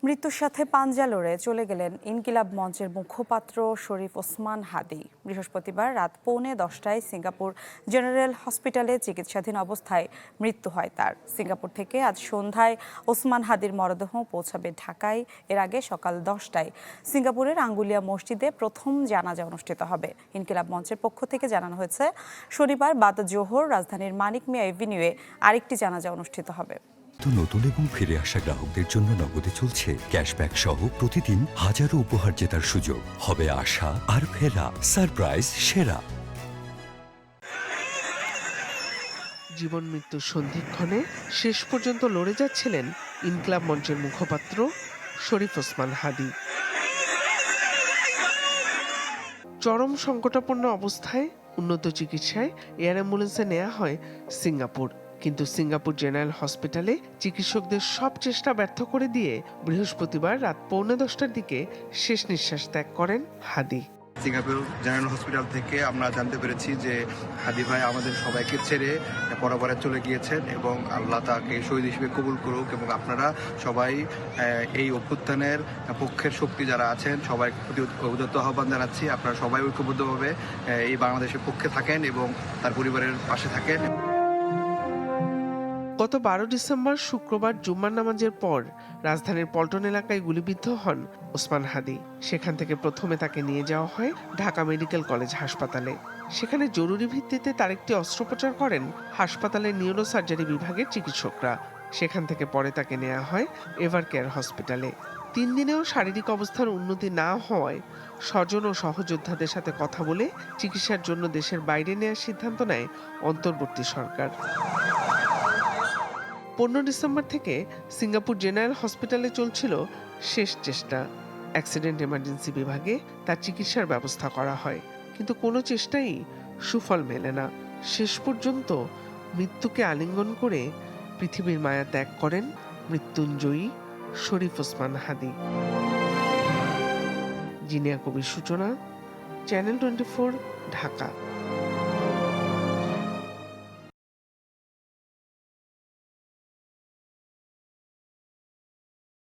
মৃত্যুর সাথে পাঞ্জা লড়ে চলে গেলেন ইনকিলাব মঞ্চের মুখপাত্র শরীফ ওসমান হাদী। বৃহস্পতিবার রাত 10:45টায় সিঙ্গাপুর জেনারেল হসপিটালে চিকিৎসাধীন অবস্থায় মৃত্যু হয় তার। সিঙ্গাপুর থেকে আজ সন্ধ্যায় ওসমান হাদীর মরদেহ পৌঁছাবে ঢাকায়। এর আগে সকাল 10টায় সিঙ্গাপুরের আঙ্গুলিয়া মসজিদে প্রথম জানাজা অনুষ্ঠিত হবে। ইনকিলাব মঞ্চের পক্ষ থেকে জানানো হয়েছে, শনিবার বাদ জোহর রাজধানীর মানিক মিয়া এভিনিউয়ে আরেকটি জানাজা অনুষ্ঠিত হবে। নতুন এবং ফিরে আসা গ্রাহকদের জন্য নগদে চলছে ক্যাশব্যাক সহ প্রতিদিন হাজারো উপহার জেতার সুযোগ। হবে আশা আর ফেরা, সারপ্রাইজ সেরা। জীবন মৃত্যুর সন্ধিক্ষণে শেষ পর্যন্ত লড়ে যাচ্ছিলেন ইনকিলাব মঞ্চের মুখপাত্র শরীফ ওসমান হাদী। চরম সংকটাপন্ন অবস্থায় উন্নত চিকিৎসায় এয়ার অ্যাম্বুলেন্সে নেওয়া হয় সিঙ্গাপুর, কিন্তু সিঙ্গাপুর জেনারেল হসপিটালে চিকিৎসকদের সব চেষ্টা ব্যর্থ করে দিয়ে বৃহস্পতিবার রাত 10:45টার দিকে শেষ নিঃশ্বাস ত্যাগ করেন হাদী। সিঙ্গাপুর জেনারেল হসপিটাল থেকে আমরা জানতে পেরেছি যে হাদী ভাই আমাদের সবাইকে ছেড়ে পরপরে চলে গিয়েছেন এবং আল্লাহ তাকে শহীদ হিসেবে কবুল করুক। এবং আপনারা সবাই এই অভ্যুত্থানের পক্ষের শক্তি যারা আছেন সবাই প্রতি উদাত্ত আহ্বান জানাচ্ছি, আপনারা সবাই ঐক্যবদ্ধভাবে এই বাংলাদেশের পক্ষে থাকেন এবং তার পরিবারের পাশে থাকেন। গত 12 ডিসেম্বর শুক্রবার জুম্মার নামাজের পর রাজধানীর পল্টন এলাকায় গুলিবিদ্ধ হন ওসমান হাদী। সেখান থেকে প্রথমে তাকে নিয়ে যাওয়া হয় ঢাকা মেডিকেল কলেজ হাসপাতালে। সেখানে জরুরি ভিত্তিতে তার একটি অস্ত্রোপচার করেন হাসপাতালের নিউরোসার্জারি বিভাগের চিকিৎসকরা। সেখান থেকে পরে তাকে নেওয়া হয় এভার কেয়ার হসপিটালে। 3 দিনেও শারীরিক অবস্থার উন্নতি না হওয়ায় স্বজন ও সহযোদ্ধাদের সাথে কথা বলে চিকিৎসার জন্য দেশের বাইরে নেওয়ার সিদ্ধান্ত নেয় অন্তর্বর্তী সরকার। 15 ডিসেম্বর থেকে সিঙ্গাপুর জেনারেল হসপিটালে চলছিল শেষ চেষ্টা। অ্যাক্সিডেন্ট এমার্জেন্সি বিভাগে তার চিকিৎসার ব্যবস্থা করা হয়, কিন্তু কোনো চেষ্টাই সুফল মেলে না। শেষ পর্যন্ত মৃত্যুকে আলিঙ্গন করে পৃথিবীর মায়া ত্যাগ করেন মৃত্যুঞ্জয়ী শরীফ ওসমান হাদী। জিনিয়া কবির সূচনা, চ্যানেল 24, ঢাকা।